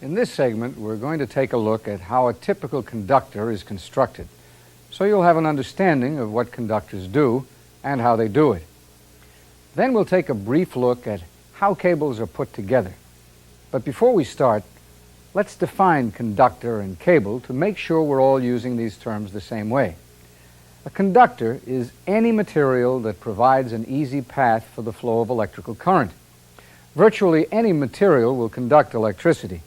In this segment, we're going to take a look at how a typical conductor is constructed, so you'll have an understanding of what conductors do and how they do it. Then we'll take a brief look at how cables are put together. But before we start, let's define conductor and cable to make sure we're all using these terms the same way. A conductor is any material that provides an easy path for the flow of electrical current. Virtually any material will conduct electricity,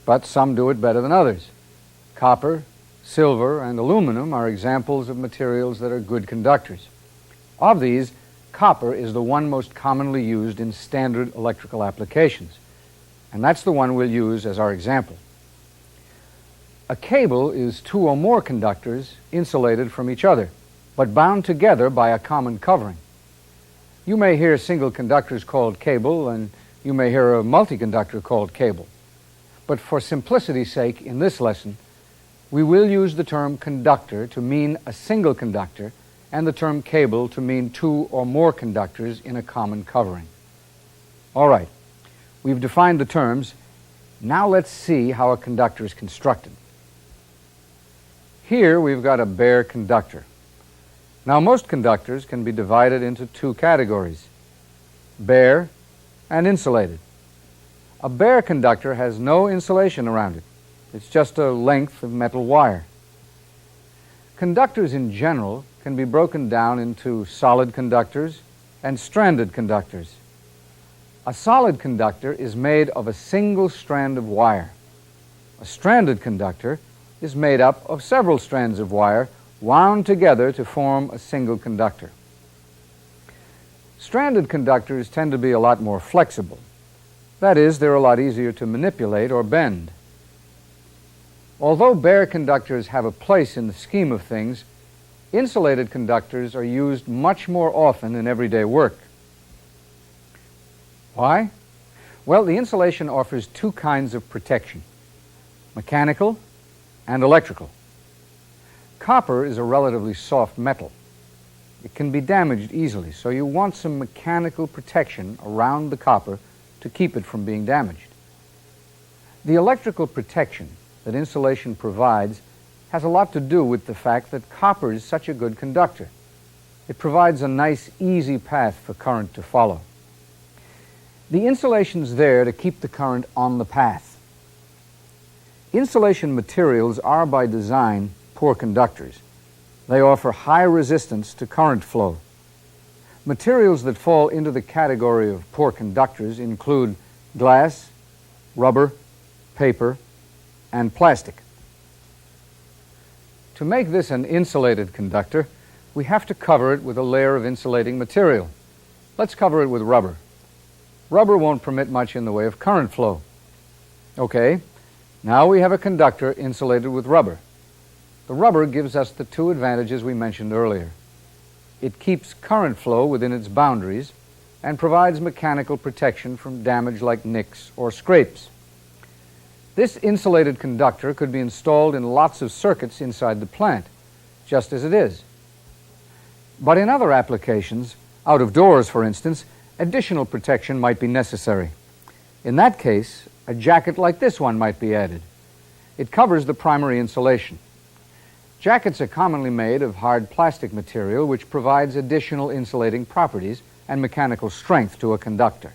but some do it better than others. Copper, silver, and aluminum are examples of materials that are good conductors. Of these, copper is the one most commonly used in standard electrical applications, and that's the one we'll use as our example. A cable is two or more conductors insulated from each other, but bound together by a common covering. You may hear single conductors called cable, and you may hear a multi-conductor called cable. But for simplicity's sake, in this lesson, we will use the term conductor to mean a single conductor and the term cable to mean two or more conductors in a common covering. All right, we've defined the terms. Now let's see how a conductor is constructed. Here we've got a bare conductor. Now most conductors can be divided into two categories, bare and insulated. A bare conductor has no insulation around it. It's just a length of metal wire. Conductors in general can be broken down into solid conductors and stranded conductors. A solid conductor is made of a single strand of wire. A stranded conductor is made up of several strands of wire wound together to form a single conductor. Stranded conductors tend to be a lot more flexible. That is, they're a lot easier to manipulate or bend. Although bare conductors have a place in the scheme of things, insulated conductors are used much more often in everyday work. Why? Well, the insulation offers two kinds of protection, mechanical and electrical. Copper is a relatively soft metal. It can be damaged easily, so you want some mechanical protection around the copper to keep it from being damaged. The electrical protection that insulation provides has a lot to do with the fact that copper is such a good conductor. It provides a nice, easy path for current to follow. The insulation's there to keep the current on the path. Insulation materials are by design poor conductors. They offer high resistance to current flow. Materials that fall into the category of poor conductors include glass, rubber, paper, and plastic. To make this an insulated conductor, we have to cover it with a layer of insulating material. Let's cover it with rubber. Rubber won't permit much in the way of current flow. Okay, now we have a conductor insulated with rubber. The rubber gives us the two advantages we mentioned earlier. It keeps current flow within its boundaries and provides mechanical protection from damage like nicks or scrapes. This insulated conductor could be installed in lots of circuits inside the plant, just as it is. But in other applications, out of doors for instance, additional protection might be necessary. In that case, a jacket like this one might be added. It covers the primary insulation. Jackets are commonly made of hard plastic material which provides additional insulating properties and mechanical strength to a conductor.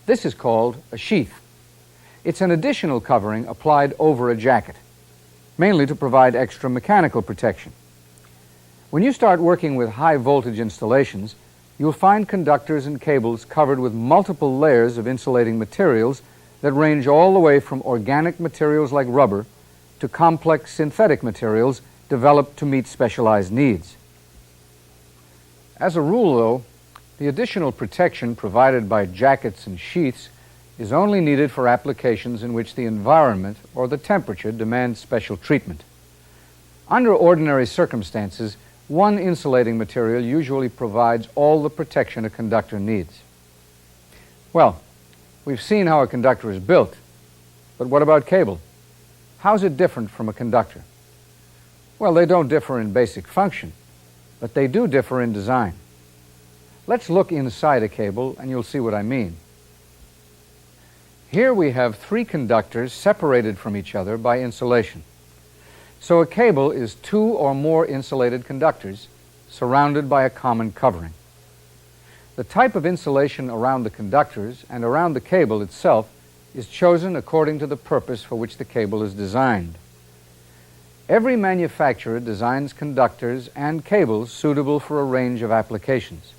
This is called a sheath. It's an additional covering applied over a jacket, mainly to provide extra mechanical protection. When you start working with high voltage installations, you'll find conductors and cables covered with multiple layers of insulating materials that range all the way from organic materials like rubber to complex synthetic materials developed to meet specialized needs. As a rule, though, The additional protection provided by jackets and sheaths is only needed for applications in which the environment or the temperature demands special treatment. Under ordinary circumstances, one insulating material usually provides all the protection a conductor needs. Well, we've seen how a conductor is built, but what about cable? How's it different from a conductor? Well, they don't differ in basic function, but they do differ in design. Let's look inside a cable and you'll see what I mean. Here we have three conductors separated from each other by insulation. So a cable is two or more insulated conductors surrounded by a common covering. The type of insulation around the conductors and around the cable itself is chosen according to the purpose for which the cable is designed. Every manufacturer designs conductors and cables suitable for a range of applications.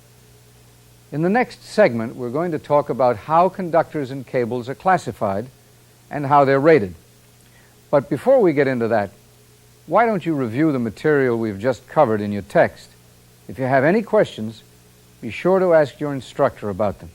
In the next segment, we're going to talk about how conductors and cables are classified and how they're rated. But before we get into that, why don't you review the material we've just covered in your text? If you have any questions, be sure to ask your instructor about them.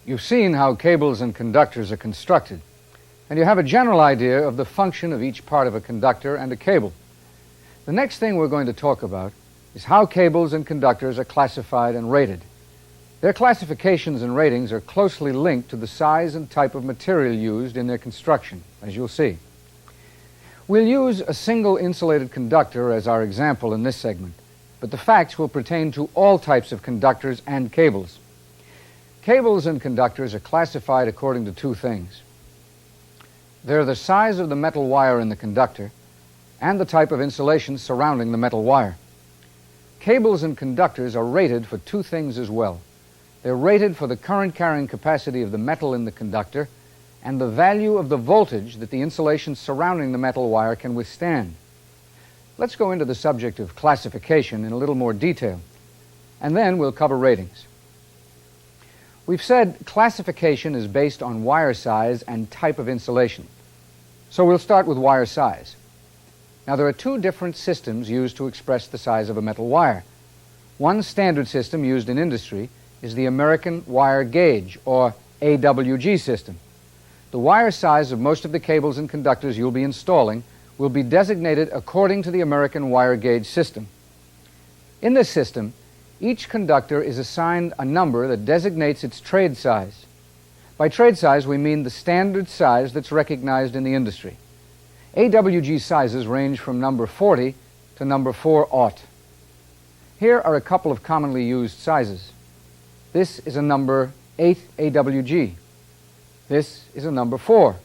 You've seen how cables and conductors are constructed, and you have a general idea of the function of each part of a conductor and a cable. The next thing we're going to talk about is how cables and conductors are classified and rated. Their classifications and ratings are closely linked to the size and type of material used in their construction, as you'll see. We'll use a single insulated conductor as our example in this segment, but the facts will pertain to all types of conductors and cables. Cables and conductors are classified according to two things. They're the size of the metal wire in the conductor and the type of insulation surrounding the metal wire. Cables and conductors are rated for two things as well. They're rated for the current carrying capacity of the metal in the conductor and the value of the voltage that the insulation surrounding the metal wire can withstand. Let's go into the subject of classification in a little more detail, and then we'll cover ratings. We've said classification is based on wire size and type of insulation. So we'll start with wire size. Now there are two different systems used to express the size of a metal wire. One standard system used in industry is the American Wire Gauge, or AWG system. The wire size of most of the cables and conductors you'll be installing will be designated according to the American Wire Gauge system. In this system, each conductor is assigned a number that designates its trade size. By trade size, we mean the standard size that's recognized in the industry. AWG sizes range from number 40 to number 4/0. Here are a couple of commonly used sizes. This is a number 8 AWG. This is a number 4.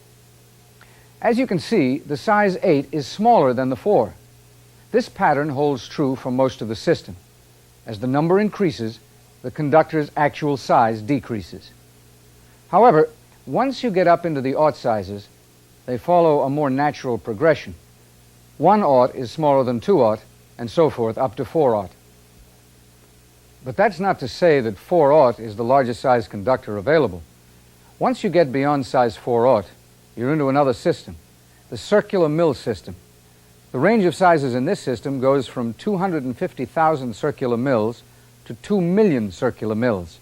As you can see, the size 8 is smaller than the 4. This pattern holds true for most of the system. As the number increases, the conductor's actual size decreases. However, once you get up into the 0 sizes, they follow a more natural progression. 1/0 is smaller than 2/0, and so forth up to 4/0. But that's not to say that 4/0 is the largest size conductor available. Once you get beyond size 4/0, you're into another system, the circular mill system. The range of sizes in this system goes from 250,000 circular mills to 2 million circular mills.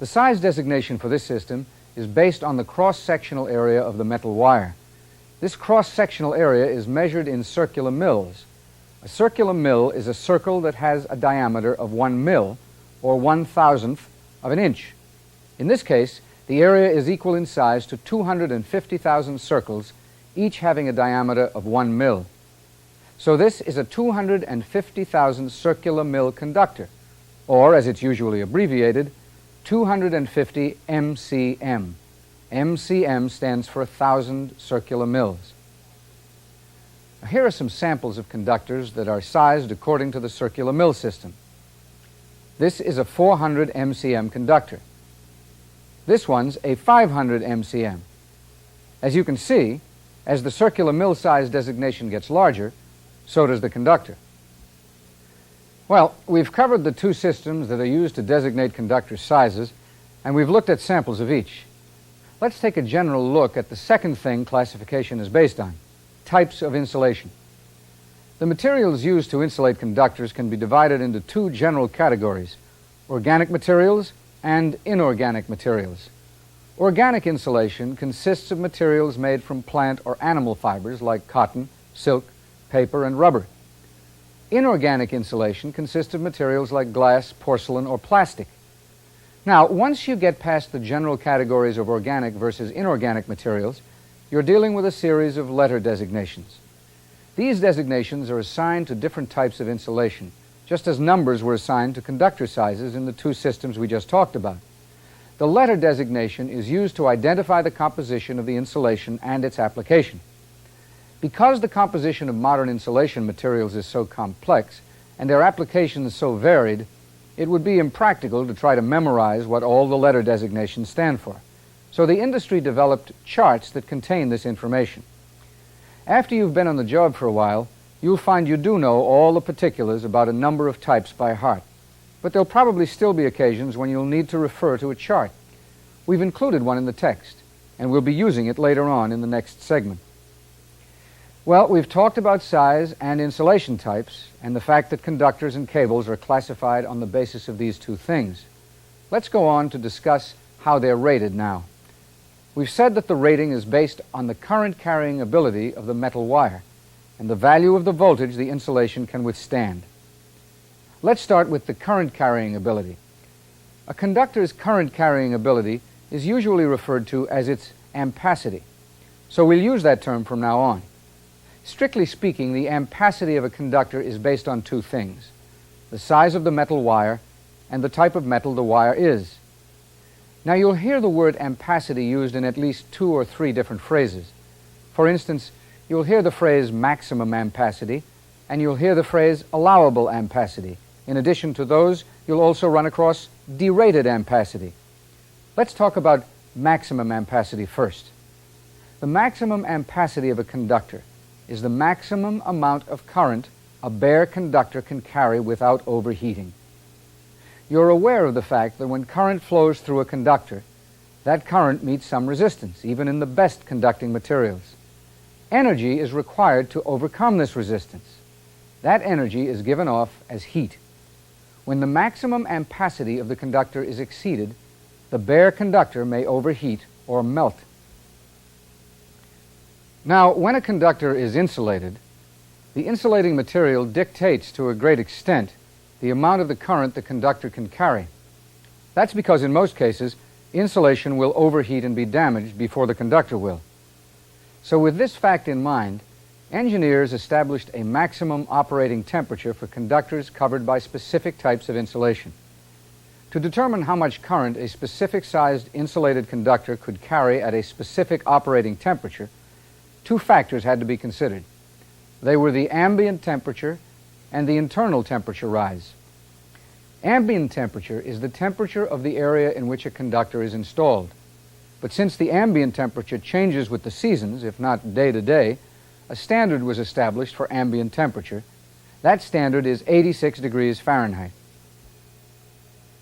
The size designation for this system is based on the cross-sectional area of the metal wire. This cross-sectional area is measured in circular mills. A circular mill is a circle that has a diameter of 1 mil, or 1/1000th of an inch. In this case, the area is equal in size to 250,000 circles, each having a diameter of 1 mil. So this is a 250,000 circular mill conductor, or as it's usually abbreviated, 250 MCM. MCM stands for 1,000 circular mills. Now, here are some samples of conductors that are sized according to the circular mill system. This is a 400 MCM conductor. This one's a 500 MCM. As you can see, as the circular mill size designation gets larger, So does the conductor. Well, we've covered the two systems that are used to designate conductor sizes, and we've looked at samples of each. Let's take a general look at the second thing classification is based on: types of insulation. The materials used to insulate conductors can be divided into two general categories: organic materials and inorganic materials. Organic insulation consists of materials made from plant or animal fibers like cotton, silk, paper, and rubber. Inorganic insulation consists of materials like glass, porcelain, or plastic. Now, once you get past the general categories of organic versus inorganic materials, you're dealing with a series of letter designations. These designations are assigned to different types of insulation, just as numbers were assigned to conductor sizes in the two systems we just talked about. The letter designation is used to identify the composition of the insulation and its application. Because the composition of modern insulation materials is so complex and their applications so varied, it would be impractical to try to memorize what all the letter designations stand for. So the industry developed charts that contain this information. After you've been on the job for a while, you'll find you do know all the particulars about a number of types by heart. But there'll probably still be occasions when you'll need to refer to a chart. We've included one in the text, and we'll be using it later on in the next segment. Well, we've talked about size and insulation types, and the fact that conductors and cables are classified on the basis of these two things. Let's go on to discuss how they're rated now. We've said that the rating is based on the current carrying ability of the metal wire and the value of the voltage the insulation can withstand. Let's start with the current carrying ability. A conductor's current carrying ability is usually referred to as its ampacity, so we'll use that term from now on. Strictly speaking, the ampacity of a conductor is based on two things: the size of the metal wire and the type of metal the wire is. Now, you'll hear the word ampacity used in at least 2 or 3 different phrases. For instance, you'll hear the phrase maximum ampacity, and you'll hear the phrase allowable ampacity. In addition to those, you'll also run across derated ampacity. Let's talk about maximum ampacity first. The maximum ampacity of a conductor is the maximum amount of current a bare conductor can carry without overheating. You're aware of the fact that when current flows through a conductor, that current meets some resistance, even in the best conducting materials. Energy is required to overcome this resistance. That energy is given off as heat. When the maximum ampacity of the conductor is exceeded, the bare conductor may overheat or melt. Now, when a conductor is insulated, the insulating material dictates to a great extent the amount of the current the conductor can carry. That's because in most cases, insulation will overheat and be damaged before the conductor will. So with this fact in mind, engineers established a maximum operating temperature for conductors covered by specific types of insulation. To determine how much current a specific sized insulated conductor could carry at a specific operating temperature, 2 factors had to be considered. They were the ambient temperature and the internal temperature rise. Ambient temperature is the temperature of the area in which a conductor is installed. But since the ambient temperature changes with the seasons, if not day to day, a standard was established for ambient temperature. That standard is 86 degrees Fahrenheit.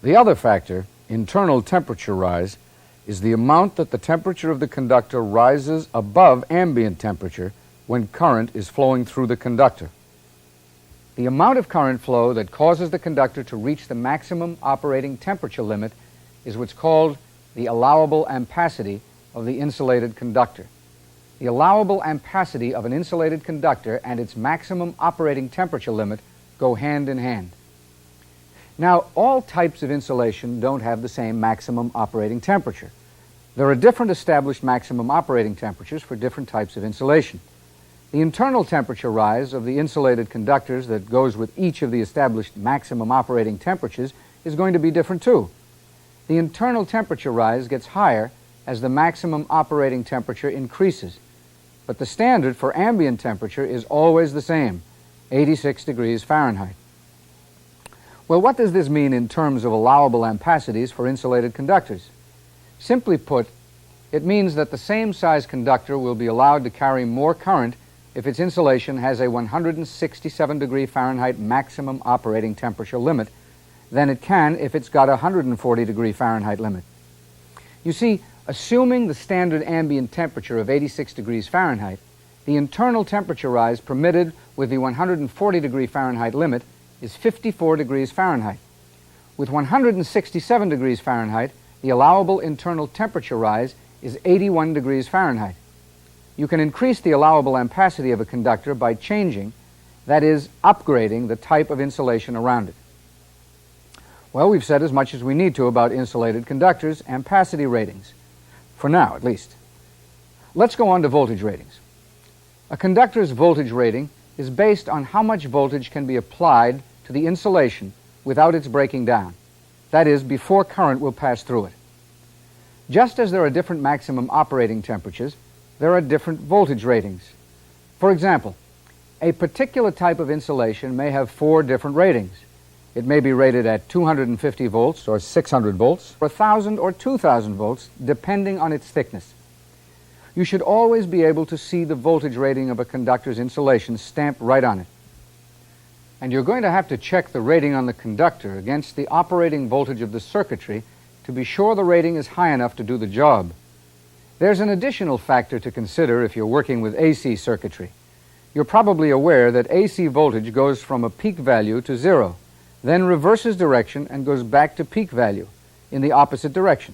The other factor, internal temperature rise, is the amount that the temperature of the conductor rises above ambient temperature when current is flowing through the conductor. The amount of current flow that causes the conductor to reach the maximum operating temperature limit is what's called the allowable ampacity of the insulated conductor. The allowable ampacity of an insulated conductor and its maximum operating temperature limit go hand in hand. Now, all types of insulation don't have the same maximum operating temperature. There are different established maximum operating temperatures for different types of insulation. The internal temperature rise of the insulated conductors that goes with each of the established maximum operating temperatures is going to be different too. The internal temperature rise gets higher as the maximum operating temperature increases, but the standard for ambient temperature is always the same, 86 degrees Fahrenheit. Well, what does this mean in terms of allowable ampacities for insulated conductors? Simply put, it means that the same size conductor will be allowed to carry more current if its insulation has a 167 degree Fahrenheit maximum operating temperature limit than it can if it's got a 140 degree Fahrenheit limit. You see, assuming the standard ambient temperature of 86 degrees Fahrenheit, the internal temperature rise permitted with the 140 degree Fahrenheit limit is 54 degrees Fahrenheit. With 167 degrees Fahrenheit, the allowable internal temperature rise is 81 degrees Fahrenheit. You can increase the allowable ampacity of a conductor by changing, that is, upgrading the type of insulation around it. Well, we've said as much as we need to about insulated conductors' ampacity ratings, for now at least. Let's go on to voltage ratings. A conductor's voltage rating is based on how much voltage can be applied to the insulation without its breaking down, that is, before current will pass through it. Just as there are different maximum operating temperatures, there are different voltage ratings. For example, a particular type of insulation may have 4 different ratings. It may be rated at 250 volts or 600 volts, or 1,000 or 2,000 volts, depending on its thickness. You should always be able to see the voltage rating of a conductor's insulation stamped right on it. And you're going to have to check the rating on the conductor against the operating voltage of the circuitry to be sure the rating is high enough to do the job. There's an additional factor to consider if you're working with AC circuitry. You're probably aware that AC voltage goes from a peak value to 0, then reverses direction and goes back to peak value in the opposite direction.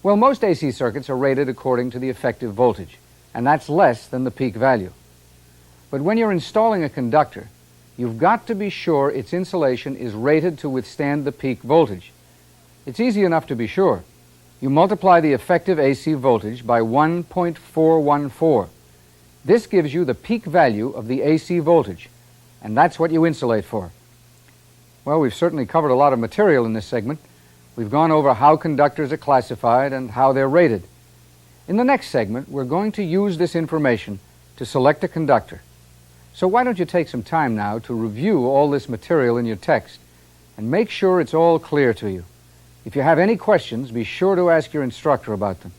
Well, most AC circuits are rated according to the effective voltage, and that's less than the peak value. But when you're installing a conductor, you've got to be sure its insulation is rated to withstand the peak voltage. It's easy enough to be sure. You multiply the effective AC voltage by 1.414. This gives you the peak value of the AC voltage, and that's what you insulate for. Well, we've certainly covered a lot of material in this segment. We've gone over how conductors are classified and how they're rated. In the next segment, we're going to use this information to select a conductor. So why don't you take some time now to review all this material in your text and make sure it's all clear to you. If you have any questions, be sure to ask your instructor about them.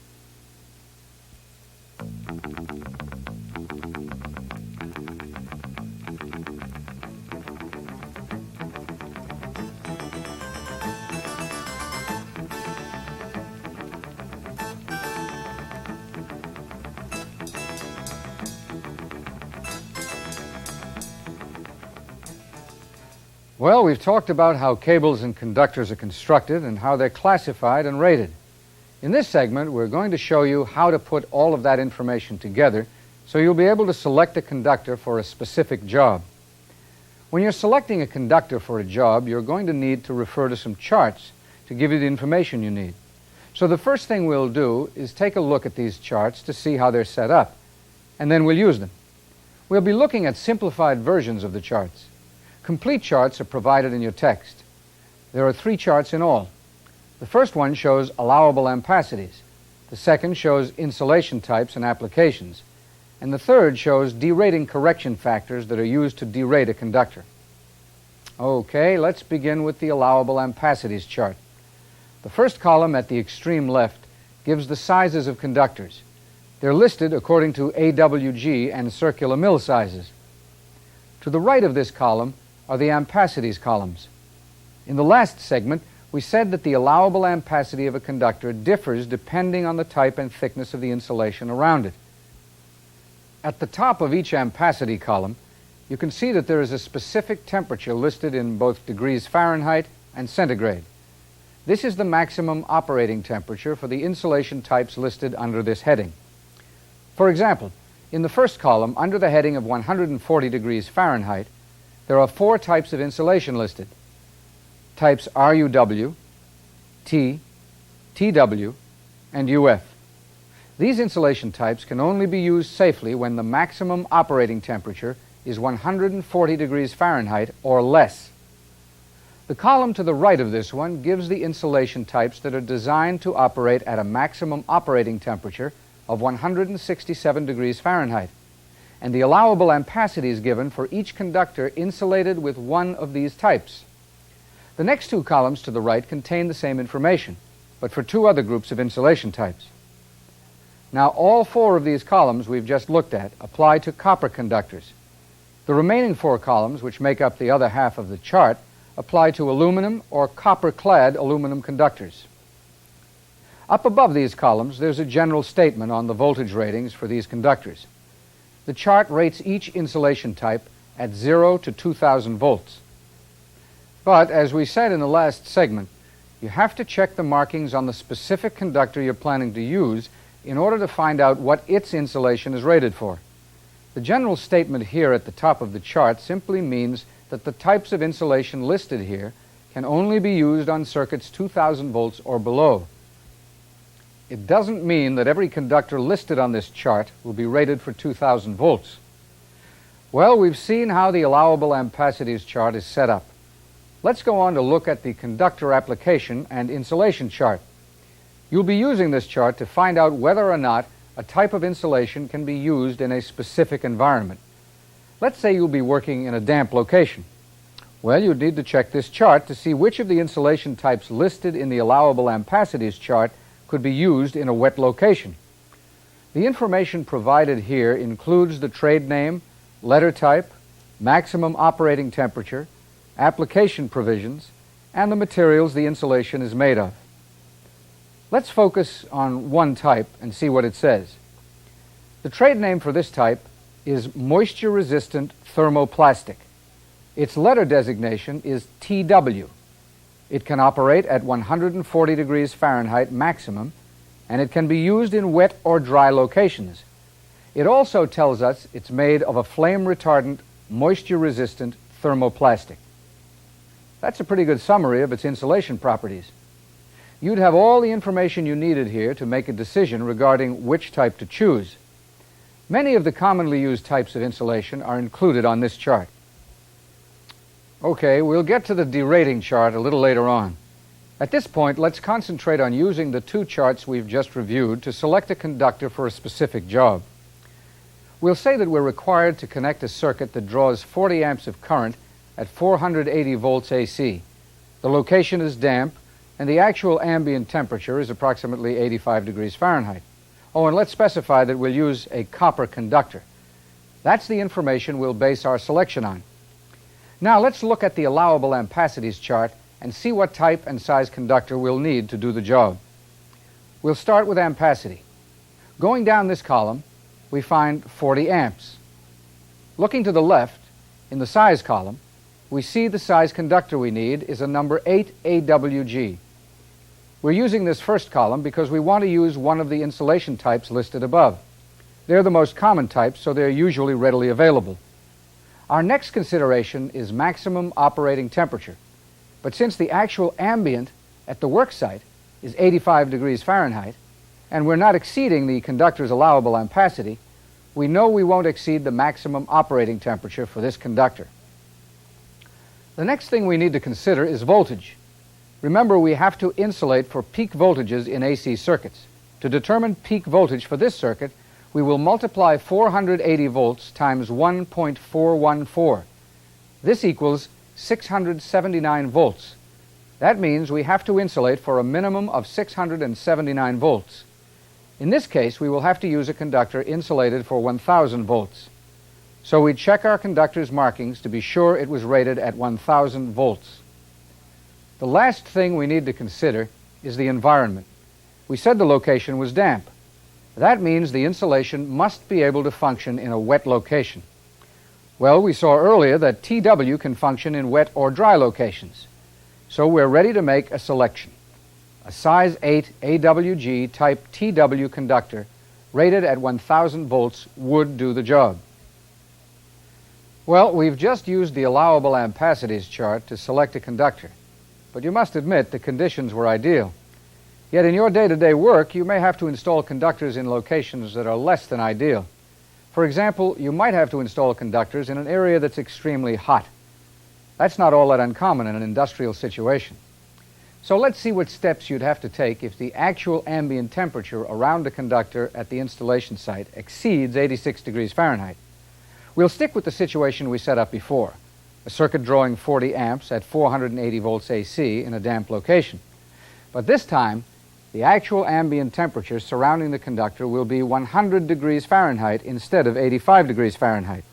Well, we've talked about how cables and conductors are constructed and how they're classified and rated. In this segment, we're going to show you how to put all of that information together so you'll be able to select a conductor for a specific job. When you're selecting a conductor for a job, you're going to need to refer to some charts to give you the information you need. So the first thing we'll do is take a look at these charts to see how they're set up, and then we'll use them. We'll be looking at simplified versions of the charts. Complete charts are provided in your text. There are 3 charts in all. The first one shows allowable ampacities. The second shows insulation types and applications. And the third shows derating correction factors that are used to derate a conductor. Okay, let's begin with the allowable ampacities chart. The first column at the extreme left gives the sizes of conductors. They're listed according to AWG and circular mill sizes. To the right of this column are the ampacities columns. In the last segment, we said that the allowable ampacity of a conductor differs depending on the type and thickness of the insulation around it. At the top of each ampacity column, you can see that there is a specific temperature listed in both degrees Fahrenheit and centigrade. This is the maximum operating temperature for the insulation types listed under this heading. For example, in the first column, under the heading of 140 degrees Fahrenheit, there are 4 types of insulation listed. Types RUW, T, TW, and UF. These insulation types can only be used safely when the maximum operating temperature is 140 degrees Fahrenheit or less. The column to the right of this one gives the insulation types that are designed to operate at a maximum operating temperature of 167 degrees Fahrenheit, and the allowable ampacities given for each conductor insulated with one of these types. The next 2 columns to the right contain the same information, but for 2 other groups of insulation types. Now, all four of these columns we've just looked at apply to copper conductors. The remaining four columns, which make up the other half of the chart, apply to aluminum or copper-clad aluminum conductors. Up above these columns, there's a general statement on the voltage ratings for these conductors. The chart rates each insulation type at 0 to 2000 volts. But, as we said in the last segment, you have to check the markings on the specific conductor you're planning to use in order to find out what its insulation is rated for. The general statement here at the top of the chart simply means that the types of insulation listed here can only be used on circuits 2000 volts or below. It doesn't mean that every conductor listed on this chart will be rated for 2000 volts. Well, we've seen how the allowable ampacities chart is set up. Let's go on to look at the conductor application and insulation chart. You'll be using this chart to find out whether or not a type of insulation can be used in a specific environment. Let's say you'll be working in a damp location. Well, you'd need to check this chart to see which of the insulation types listed in the allowable ampacities chart could be used in a wet location. The information provided here includes the trade name, letter type, maximum operating temperature, application provisions, and the materials the insulation is made of. Let's focus on one type and see what it says. The trade name for this type is moisture-resistant thermoplastic. Its letter designation is TW. It can operate at 140 degrees Fahrenheit maximum, and it can be used in wet or dry locations. It also tells us it's made of a flame-retardant, moisture-resistant thermoplastic. That's a pretty good summary of its insulation properties. You'd have all the information you needed here to make a decision regarding which type to choose. Many of the commonly used types of insulation are included on this chart. Okay, we'll get to the derating chart a little later on. At this point, let's concentrate on using the two charts we've just reviewed to select a conductor for a specific job. We'll say that we're required to connect a circuit that draws 40 amps of current at 480 volts AC. The location is damp, and the actual ambient temperature is approximately 85 degrees Fahrenheit. Oh, and let's specify that we'll use a copper conductor. That's the information we'll base our selection on. Now let's look at the allowable ampacities chart and see what type and size conductor we'll need to do the job. We'll start with ampacity. Going down this column, we find 40 amps. Looking to the left, in the size column, we see the size conductor we need is a number 8 AWG. We're using this first column because we want to use one of the insulation types listed above. They're the most common types, so they're usually readily available. Our next consideration is maximum operating temperature. But since the actual ambient at the work site is 85 degrees Fahrenheit, and we're not exceeding the conductor's allowable ampacity, we know we won't exceed the maximum operating temperature for this conductor. The next thing we need to consider is voltage. Remember, we have to insulate for peak voltages in AC circuits. To determine peak voltage for this circuit, we will multiply 480 volts times 1.414. This equals 679 volts. That means we have to insulate for a minimum of 679 volts. In this case, we will have to use a conductor insulated for 1000 volts. So we check our conductor's markings to be sure it was rated at 1000 volts. The last thing we need to consider is the environment. We said the location was damp. That means the insulation must be able to function in a wet location. Well, we saw earlier that TW can function in wet or dry locations. So we're ready to make a selection. A size 8 AWG type TW conductor rated at 1000 volts would do the job. Well, we've just used the allowable ampacities chart to select a conductor. But you must admit the conditions were ideal. Yet in your day-to-day work, you may have to install conductors in locations that are less than ideal. For example, you might have to install conductors in an area that's extremely hot. That's not all that uncommon in an industrial situation. So let's see what steps you'd have to take if the actual ambient temperature around the conductor at the installation site exceeds 86 degrees Fahrenheit. We'll stick with the situation we set up before, a circuit drawing 40 amps at 480 volts AC in a damp location. But this time, the actual ambient temperature surrounding the conductor will be 100 degrees Fahrenheit instead of 85 degrees Fahrenheit.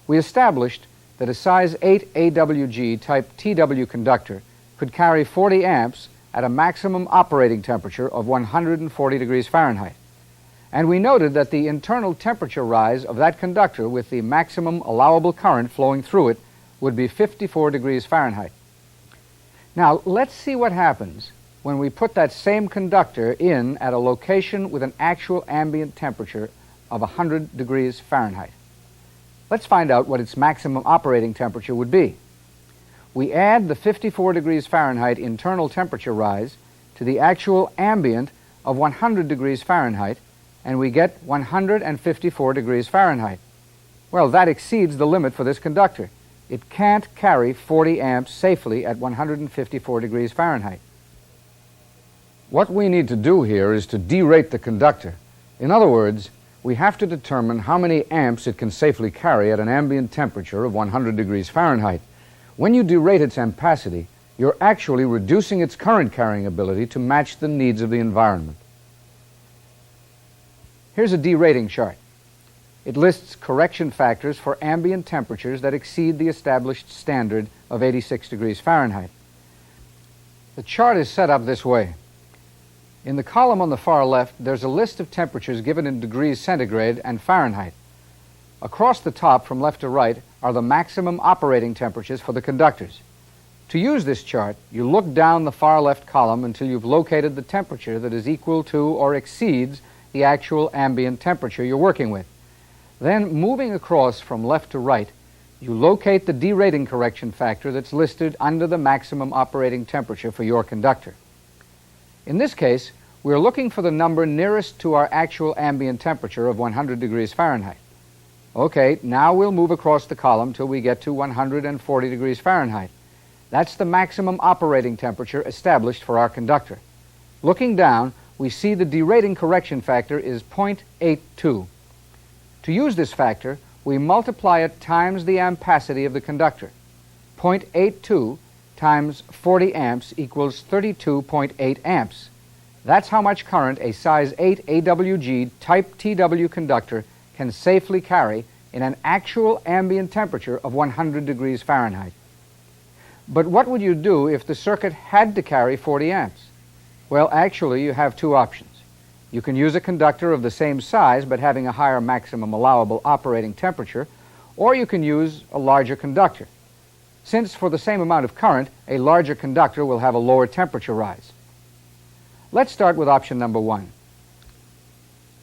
We established that a size 8 AWG type TW conductor could carry 40 amps at a maximum operating temperature of 140 degrees Fahrenheit. And we noted that the internal temperature rise of that conductor with the maximum allowable current flowing through it would be 54 degrees Fahrenheit. Now, let's see what happens when we put that same conductor in at a location with an actual ambient temperature of 100 degrees Fahrenheit. Let's find out what its maximum operating temperature would be. We add the 54 degrees Fahrenheit internal temperature rise to the actual ambient of 100 degrees Fahrenheit, and we get 154 degrees Fahrenheit. Well, that exceeds the limit for this conductor. It can't carry 40 amps safely at 154 degrees Fahrenheit. What we need to do here is to derate the conductor. In other words, we have to determine how many amps it can safely carry at an ambient temperature of 100 degrees Fahrenheit. When you derate its ampacity, you're actually reducing its current carrying ability to match the needs of the environment. Here's a derating chart. It lists correction factors for ambient temperatures that exceed the established standard of 86 degrees Fahrenheit. The chart is set up this way. In the column on the far left, there's a list of temperatures given in degrees centigrade and Fahrenheit. Across the top, from left to right, are the maximum operating temperatures for the conductors. To use this chart, you look down the far left column until you've located the temperature that is equal to or exceeds the actual ambient temperature you're working with. Then, moving across from left to right, you locate the derating correction factor that's listed under the maximum operating temperature for your conductor. In this case, we're looking for the number nearest to our actual ambient temperature of 100 degrees Fahrenheit. Okay, now we'll move across the column till we get to 140 degrees Fahrenheit. That's the maximum operating temperature established for our conductor. Looking down, we see the derating correction factor is 0.82. To use this factor, we multiply it times the ampacity of the conductor. 0.82 times 40 amps equals 32.8 amps. That's how much current a size 8 AWG type TW conductor can safely carry in an actual ambient temperature of 100 degrees Fahrenheit. But what would you do if the circuit had to carry 40 amps? Well, actually, you have two options. You can use a conductor of the same size but having a higher maximum allowable operating temperature, or you can use a larger conductor. Since for the same amount of current, a larger conductor will have a lower temperature rise. Let's start with option number one.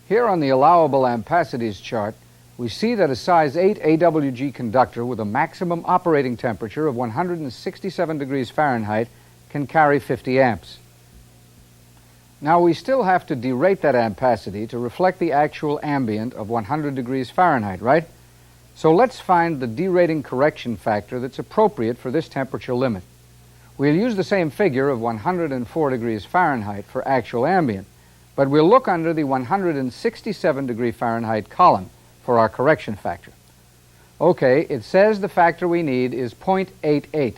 Here on the allowable ampacities chart, we see that a size 8 AWG conductor with a maximum operating temperature of 167 degrees Fahrenheit can carry 50 amps. Now we still have to derate that ampacity to reflect the actual ambient of 100 degrees Fahrenheit, right? So let's find the derating correction factor that's appropriate for this temperature limit. We'll use the same figure of 104 degrees Fahrenheit for actual ambient, but we'll look under the 167 degree Fahrenheit column for our correction factor. Okay, it says the factor we need is 0.88.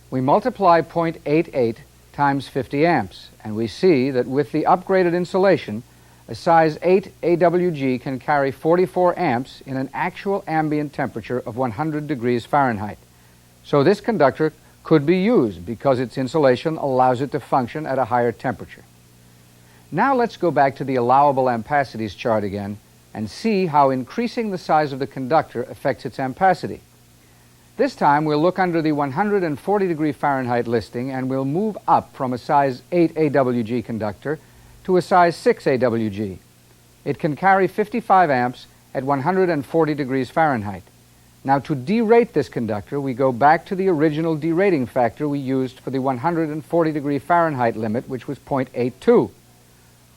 We multiply 0.88 times 50 amps, and we see that with the upgraded insulation, a size 8 AWG can carry 44 amps in an actual ambient temperature of 100 degrees Fahrenheit. So this conductor could be used because its insulation allows it to function at a higher temperature. Now let's go back to the allowable ampacities chart again and see how increasing the size of the conductor affects its ampacity. This time we'll look under the 140 degree Fahrenheit listing and we'll move up from a size 8 AWG conductor to a size 6 AWG. It can carry 55 amps at 140 degrees Fahrenheit. Now to derate this conductor, we go back to the original derating factor we used for the 140 degree Fahrenheit limit, which was 0.82.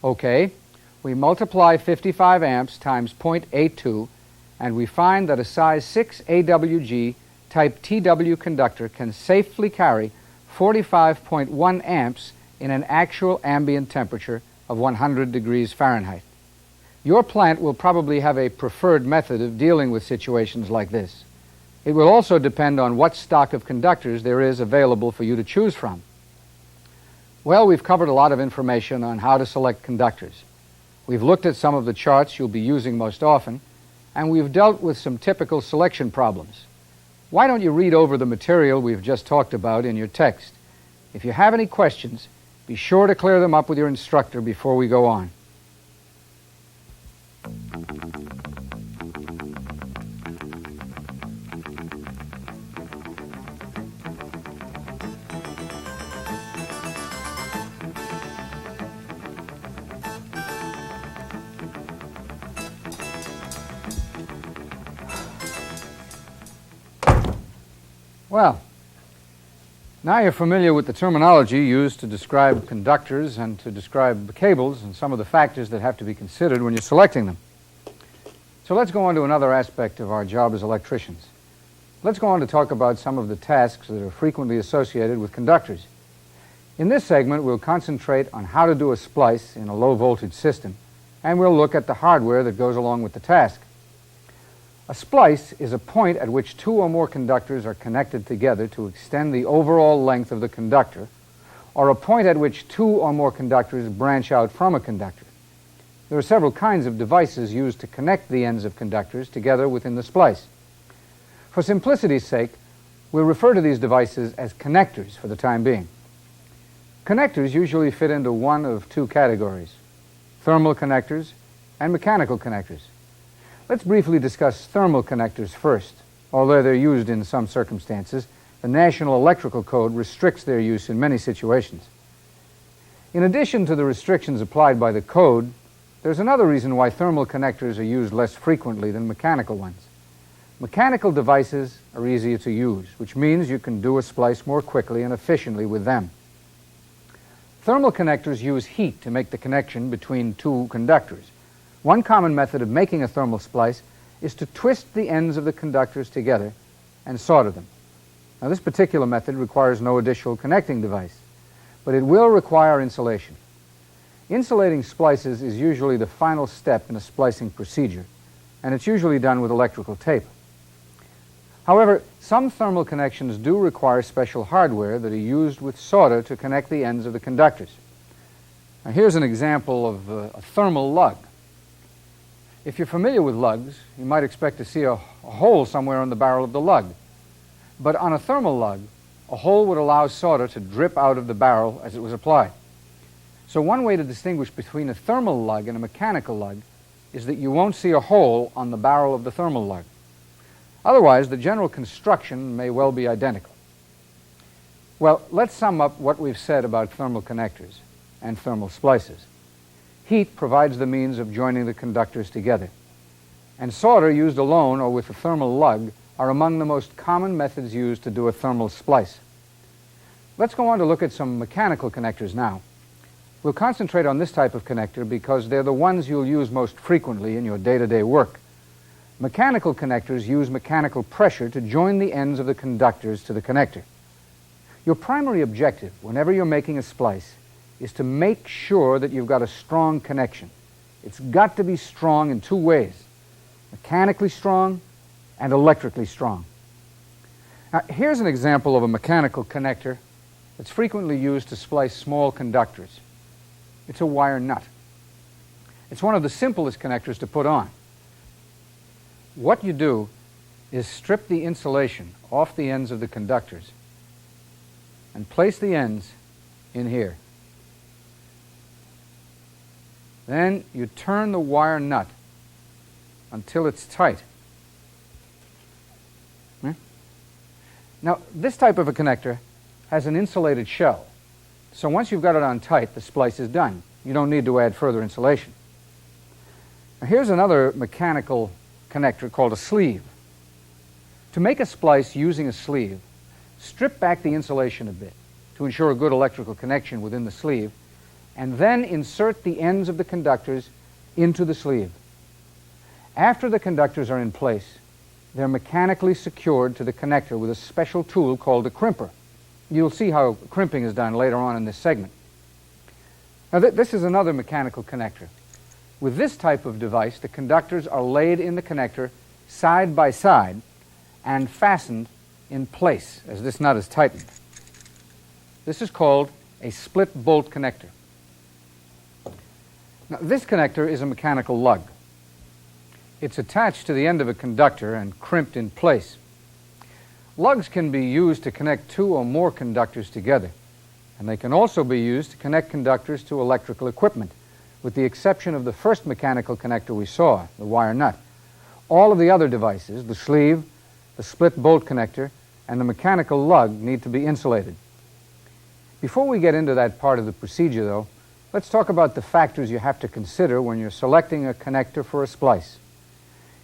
Okay, we multiply 55 amps times 0.82 and we find that a size 6 AWG type TW conductor can safely carry 45.1 amps in an actual ambient temperature of 100 degrees Fahrenheit. Your plant will probably have a preferred method of dealing with situations like this. It will also depend on what stock of conductors there is available for you to choose from. Well, we've covered a lot of information on how to select conductors. We've looked at some of the charts you'll be using most often, and we've dealt with some typical selection problems. Why don't you read over the material we've just talked about in your text? If you have any questions, be sure to clear them up with your instructor before we go on. Well, now you're familiar with the terminology used to describe conductors and to describe cables and some of the factors that have to be considered when you're selecting them. So let's go on to another aspect of our job as electricians. Let's go on to talk about some of the tasks that are frequently associated with conductors. In this segment, we'll concentrate on how to do a splice in a low-voltage system, and we'll look at the hardware that goes along with the task. A splice is a point at which two or more conductors are connected together to extend the overall length of the conductor, or a point at which two or more conductors branch out from a conductor. There are several kinds of devices used to connect the ends of conductors together within the splice. For simplicity's sake, we'll refer to these devices as connectors for the time being. Connectors usually fit into one of two categories: thermal connectors and mechanical connectors. Let's briefly discuss thermal connectors first. Although they're used in some circumstances, the National Electrical Code restricts their use in many situations. In addition to the restrictions applied by the code, there's another reason why thermal connectors are used less frequently than mechanical ones. Mechanical devices are easier to use, which means you can do a splice more quickly and efficiently with them. Thermal connectors use heat to make the connection between two conductors. One common method of making a thermal splice is to twist the ends of the conductors together and solder them. Now, this particular method requires no additional connecting device, but it will require insulation. Insulating splices is usually the final step in a splicing procedure, and it's usually done with electrical tape. However, some thermal connections do require special hardware that are used with solder to connect the ends of the conductors. Now, here's an example of a thermal lug. If you're familiar with lugs, you might expect to see a hole somewhere on the barrel of the lug. But on a thermal lug, a hole would allow solder to drip out of the barrel as it was applied. So one way to distinguish between a thermal lug and a mechanical lug is that you won't see a hole on the barrel of the thermal lug. Otherwise, the general construction may well be identical. Well, let's sum up what we've said about thermal connectors and thermal splices. Heat provides the means of joining the conductors together, and solder used alone or with a thermal lug are among the most common methods used to do a thermal splice. Let's go on to look at some mechanical connectors now. We'll concentrate on this type of connector because they're the ones you'll use most frequently in your day-to-day work. Mechanical connectors use mechanical pressure to join the ends of the conductors to the connector. Your primary objective whenever you're making a splice is to make sure that you've got a strong connection. It's got to be strong in two ways: mechanically strong and electrically strong. Now, here's an example of a mechanical connector that's frequently used to splice small conductors. It's a wire nut. It's one of the simplest connectors to put on. What you do is strip the insulation off the ends of the conductors and place the ends in here. Then you turn the wire nut until it's tight. Now, this type of a connector has an insulated shell. So once you've got it on tight, the splice is done. You don't need to add further insulation. Now, here's another mechanical connector called a sleeve. To make a splice using a sleeve, strip back the insulation a bit to ensure a good electrical connection within the sleeve, and then insert the ends of the conductors into the sleeve. After the conductors are in place, they're mechanically secured to the connector with a special tool called a crimper. You'll see how crimping is done later on in this segment. Now, this is another mechanical connector. With this type of device, the conductors are laid in the connector side by side and fastened in place as this nut is tightened. This is called a split bolt connector. Now, this connector is a mechanical lug. It's attached to the end of a conductor and crimped in place. Lugs can be used to connect two or more conductors together, and they can also be used to connect conductors to electrical equipment, with the exception of the first mechanical connector we saw, the wire nut. All of the other devices, the sleeve, the split bolt connector, and the mechanical lug, need to be insulated. Before we get into that part of the procedure, though, let's talk about the factors you have to consider when you're selecting a connector for a splice.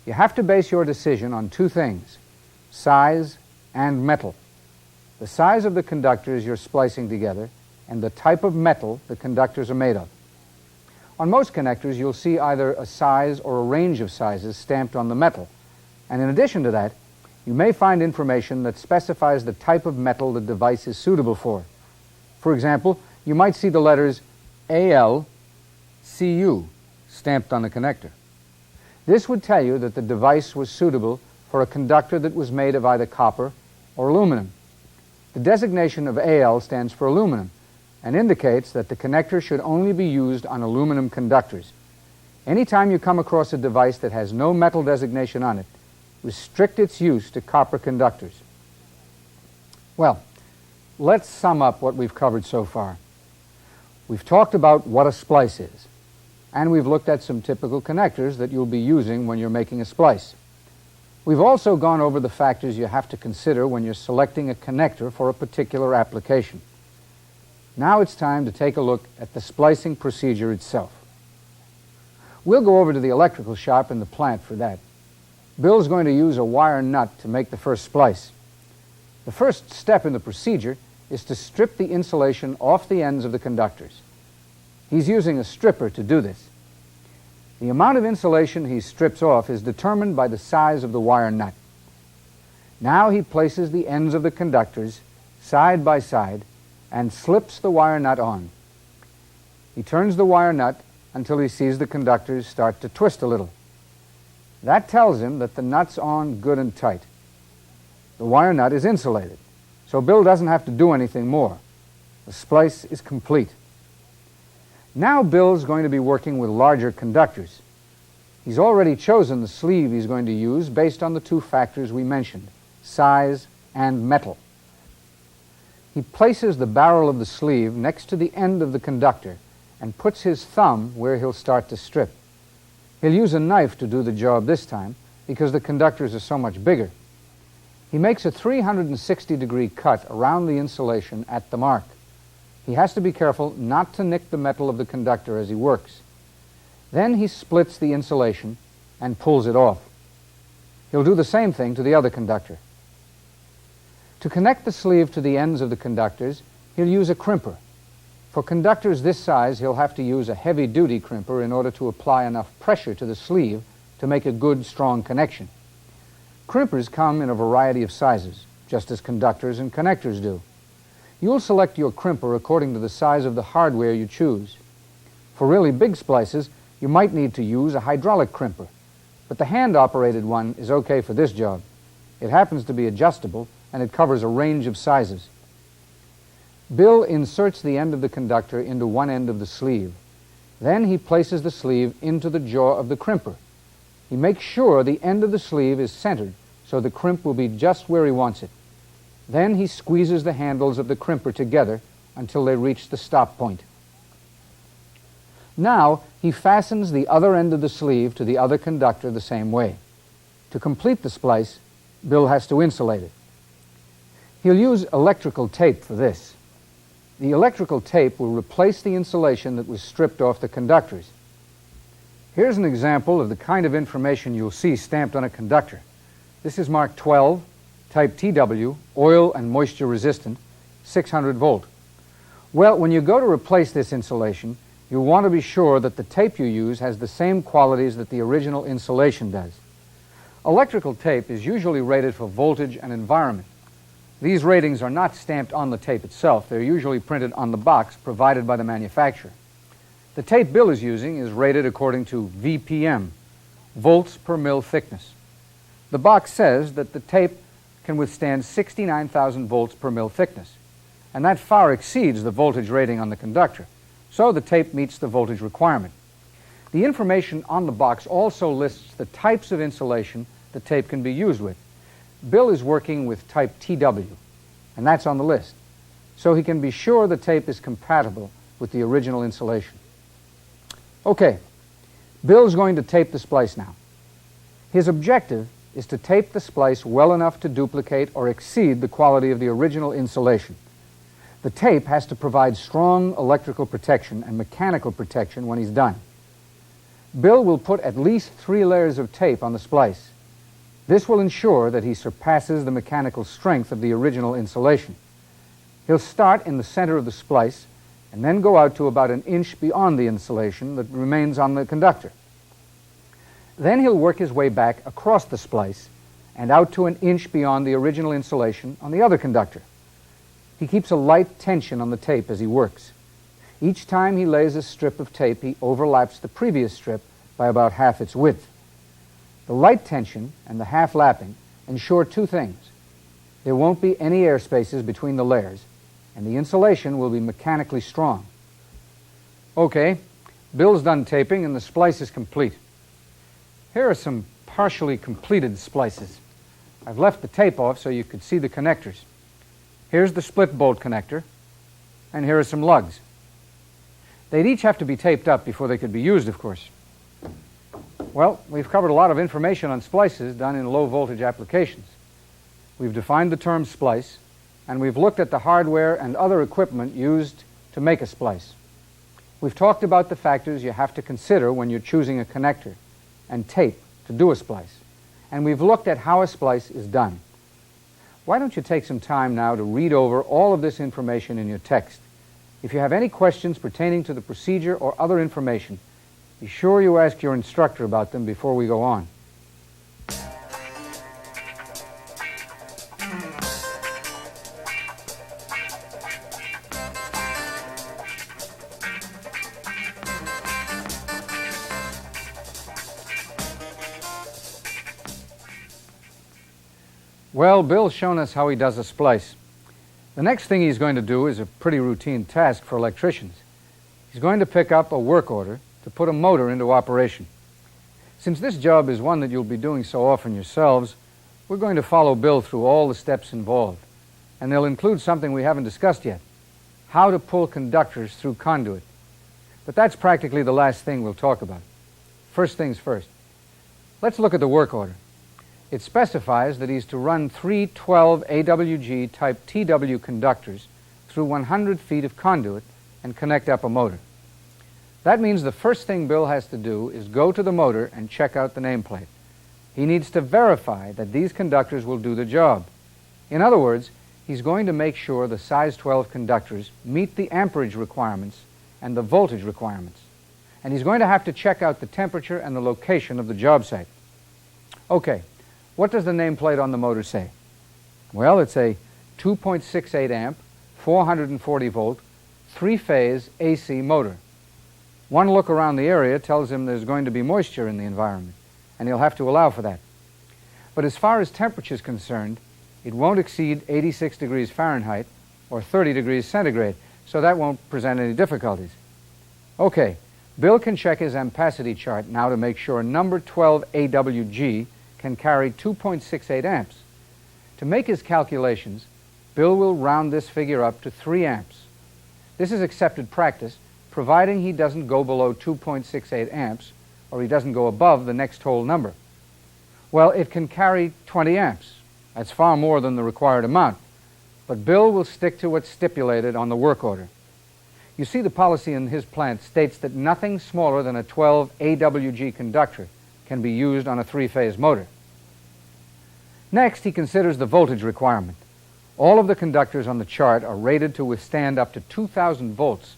You have to base your decision on two things: size and metal. The size of the conductors you're splicing together and the type of metal the conductors are made of. On most connectors, you'll see either a size or a range of sizes stamped on the metal. And in addition to that, you may find information that specifies the type of metal the device is suitable for. For example, you might see the letters AL, CU stamped on the connector. This would tell you that the device was suitable for a conductor that was made of either copper or aluminum. The designation of AL stands for aluminum and indicates that the connector should only be used on aluminum conductors. Anytime you come across a device that has no metal designation on it, restrict its use to copper conductors. Well, let's sum up what we've covered so far. We've talked about what a splice is, and we've looked at some typical connectors that you'll be using when you're making a splice. We've also gone over the factors you have to consider when you're selecting a connector for a particular application. Now it's time to take a look at the splicing procedure itself. We'll go over to the electrical shop in the plant for that. Bill's going to use a wire nut to make the first splice. The first step in the procedure is to strip the insulation off the ends of the conductors. He's using a stripper to do this. The amount of insulation he strips off is determined by the size of the wire nut. Now he places the ends of the conductors side by side and slips the wire nut on. He turns the wire nut until he sees the conductors start to twist a little. That tells him that the nut's on good and tight. The wire nut is insulated, so Bill doesn't have to do anything more. The splice is complete. Now Bill's going to be working with larger conductors. He's already chosen the sleeve he's going to use based on the two factors we mentioned, size and metal. He places the barrel of the sleeve next to the end of the conductor and puts his thumb where he'll start to strip. He'll use a knife to do the job this time because the conductors are so much bigger. He makes a 360-degree cut around the insulation at the mark. He has to be careful not to nick the metal of the conductor as he works. Then he splits the insulation and pulls it off. He'll do the same thing to the other conductor. To connect the sleeve to the ends of the conductors, he'll use a crimper. For conductors this size, he'll have to use a heavy-duty crimper in order to apply enough pressure to the sleeve to make a good, strong connection. Crimpers come in a variety of sizes, just as conductors and connectors do. You'll select your crimper according to the size of the hardware you choose. For really big splices, you might need to use a hydraulic crimper, but the hand-operated one is okay for this job. It happens to be adjustable, and it covers a range of sizes. Bill inserts the end of the conductor into one end of the sleeve. Then he places the sleeve into the jaw of the crimper. He makes sure the end of the sleeve is centered so the crimp will be just where he wants it. Then he squeezes the handles of the crimper together until they reach the stop point. Now he fastens the other end of the sleeve to the other conductor the same way. To complete the splice, Bill has to insulate it. He'll use electrical tape for this. The electrical tape will replace the insulation that was stripped off the conductors. Here's an example of the kind of information you'll see stamped on a conductor. This is marked 12, type TW, oil and moisture resistant, 600 volt. Well, when you go to replace this insulation, you'll want to be sure that the tape you use has the same qualities that the original insulation does. Electrical tape is usually rated for voltage and environment. These ratings are not stamped on the tape itself. They're usually printed on the box provided by the manufacturer. The tape Bill is using is rated according to VPM, volts per mil thickness. The box says that the tape can withstand 69,000 volts per mil thickness. and that far exceeds the voltage rating on the conductor, so the tape meets the voltage requirement. The information on the box also lists the types of insulation the tape can be used with. Bill is working with type TW, and that's on the list, so he can be sure the tape is compatible with the original insulation. Okay, Bill's going to tape the splice now. His objective is to tape the splice well enough to duplicate or exceed the quality of the original insulation. The tape has to provide strong electrical protection and mechanical protection when he's done. Bill will put at least 3 layers of tape on the splice. This will ensure that he surpasses the mechanical strength of the original insulation. He'll start in the center of the splice and then go out to about an inch beyond the insulation that remains on the conductor. Then he'll work his way back across the splice and out to an inch beyond the original insulation on the other conductor. He keeps a light tension on the tape as he works. Each time he lays a strip of tape, he overlaps the previous strip by about half its width. The light tension and the half lapping ensure 2 things. There won't be any air spaces between the layers, and the insulation will be mechanically strong. Okay, Bill's done taping and the splice is complete. Here are some partially completed splices. I've left the tape off so you could see the connectors. Here's the split bolt connector, and here are some lugs. They'd each have to be taped up before they could be used, of course. Well, we've covered a lot of information on splices done in low voltage applications. We've defined the term splice, and we've looked at the hardware and other equipment used to make a splice. We've talked about the factors you have to consider when you're choosing a connector and tape to do a splice, and we've looked at how a splice is done. Why don't you take some time now to read over all of this information in your text. If you have any questions pertaining to the procedure or other information, be sure you ask your instructor about them before we go on. Well, Bill's shown us how he does a splice. The next thing he's going to do is a pretty routine task for electricians. He's going to pick up a work order to put a motor into operation. Since this job is one that you'll be doing so often yourselves, we're going to follow Bill through all the steps involved, and they'll include something we haven't discussed yet: how to pull conductors through conduit. But that's practically the last thing we'll talk about. First things first. Let's look at the work order. It specifies that he's to run 3 12 AWG type TW conductors through 100 feet of conduit and connect up a motor. That means the first thing Bill has to do is go to the motor and check out the nameplate. He needs to verify that these conductors will do the job. In other words, he's going to make sure the size 12 conductors meet the amperage requirements and the voltage requirements. And he's going to have to check out the temperature and the location of the job site. Okay. What does the nameplate on the motor say? Well, it's a 2.68 amp, 440 volt, 3-phase AC motor. One look around the area tells him there's going to be moisture in the environment, and he'll have to allow for that. But as far as temperature is concerned, it won't exceed 86 degrees Fahrenheit or 30 degrees centigrade, so that won't present any difficulties. Okay, Bill can check his ampacity chart now to make sure number 12 AWG can carry 2.68 amps. To make his calculations, Bill will round this figure up to 3 amps. This is accepted practice, providing he doesn't go below 2.68 amps or he doesn't go above the next whole number. Well, it can carry 20 amps. That's far more than the required amount. But Bill will stick to what's stipulated on the work order. You see, the policy in his plant states that nothing smaller than a 12 AWG conductor can be used on a 3-phase motor. Next, he considers the voltage requirement. All of the conductors on the chart are rated to withstand up to 2,000 volts,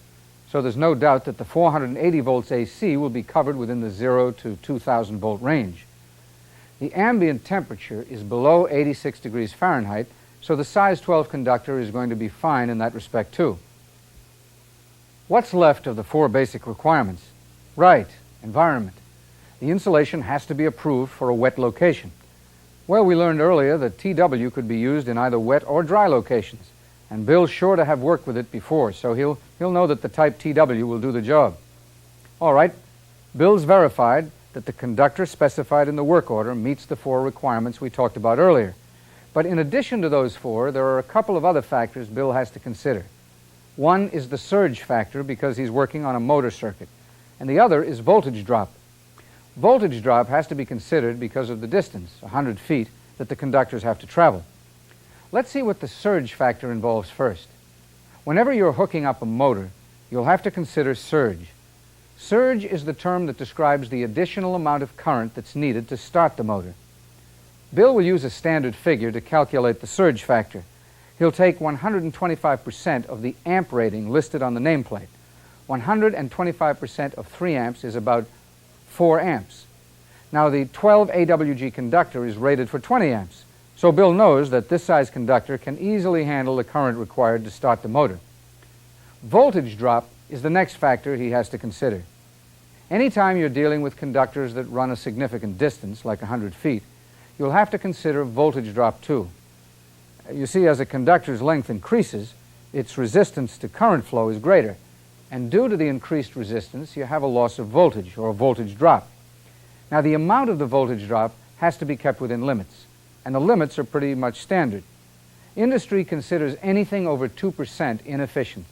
so there's no doubt that the 480 volts AC will be covered within the 0 to 2,000 volt range. The ambient temperature is below 86 degrees Fahrenheit, so the size 12 conductor is going to be fine in that respect too. What's left of the 4 basic requirements? Right, environment. The insulation has to be approved for a wet location. Well, we learned earlier that TW could be used in either wet or dry locations, and Bill's sure to have worked with it before, so he'll know that the type TW will do the job. All right, Bill's verified that the conductor specified in the work order meets the 4 requirements we talked about earlier. But in addition to those 4, there are a couple of other factors Bill has to consider. One is the surge factor because he's working on a motor circuit, and the other is voltage drop. Voltage drop has to be considered because of the distance, 100 feet, that the conductors have to travel. Let's see what the surge factor involves first. Whenever you're hooking up a motor, you'll have to consider surge. Surge is the term that describes the additional amount of current that's needed to start the motor. Bill will use a standard figure to calculate the surge factor. He'll take 125% of the amp rating listed on the nameplate. 125% of 3 amps is about 4 amps. Now the 12 AWG conductor is rated for 20 amps, so Bill knows that this size conductor can easily handle the current required to start the motor. Voltage drop is the next factor he has to consider. Anytime you're dealing with conductors that run a significant distance, like 100 feet, you'll have to consider voltage drop too. You see, as a conductor's length increases, its resistance to current flow is greater, and due to the increased resistance, you have a loss of voltage, or a voltage drop. Now, the amount of the voltage drop has to be kept within limits, and the limits are pretty much standard. Industry considers anything over 2% inefficient.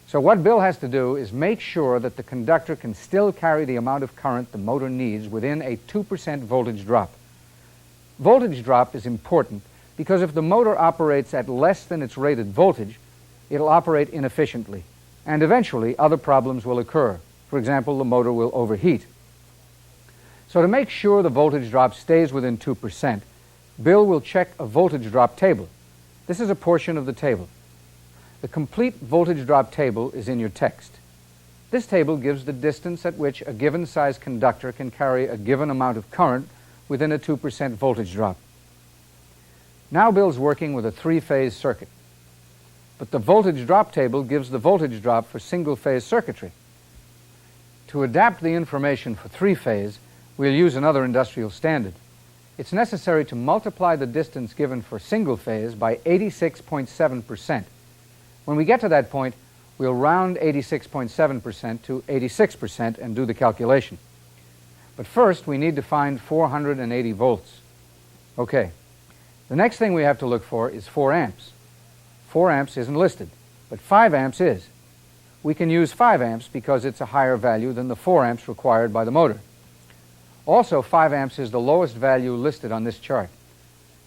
So what Bill has to do is make sure that the conductor can still carry the amount of current the motor needs within a 2% voltage drop. Voltage drop is important because if the motor operates at less than its rated voltage, it'll operate inefficiently, and eventually other problems will occur. For example, the motor will overheat. So to make sure the voltage drop stays within 2%, Bill will check a voltage drop table. This is a portion of the table. The complete voltage drop table is in your text. This table gives the distance at which a given size conductor can carry a given amount of current within a 2% voltage drop. Now Bill's working with a 3-phase circuit. But the voltage drop table gives the voltage drop for single-phase circuitry. To adapt the information for 3-phase, we'll use another industrial standard. It's necessary to multiply the distance given for single-phase by 86.7%. When we get to that point, we'll round 86.7% to 86% and do the calculation. But first, we need to find 480 volts. Okay. The next thing we have to look for is 4 amps. 4 amps isn't listed, but 5 amps is. We can use 5 amps because it's a higher value than the 4 amps required by the motor. Also, 5 amps is the lowest value listed on this chart.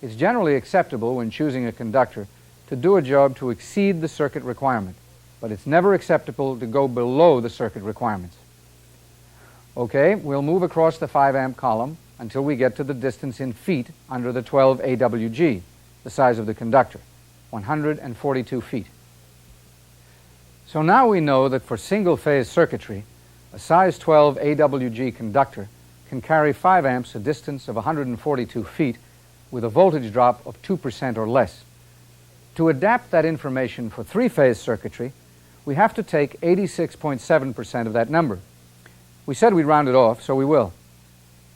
It's generally acceptable when choosing a conductor to do a job to exceed the circuit requirement, but it's never acceptable to go below the circuit requirements. Okay, we'll move across the 5 amp column until we get to the distance in feet under the 12 AWG, the size of the conductor, 142 feet. So now we know that for single-phase circuitry, a size 12 AWG conductor can carry 5 amps a distance of 142 feet with a voltage drop of 2% or less. To adapt that information for 3-phase circuitry, we have to take 86.7% of that number. We said we'd round it off, so we will.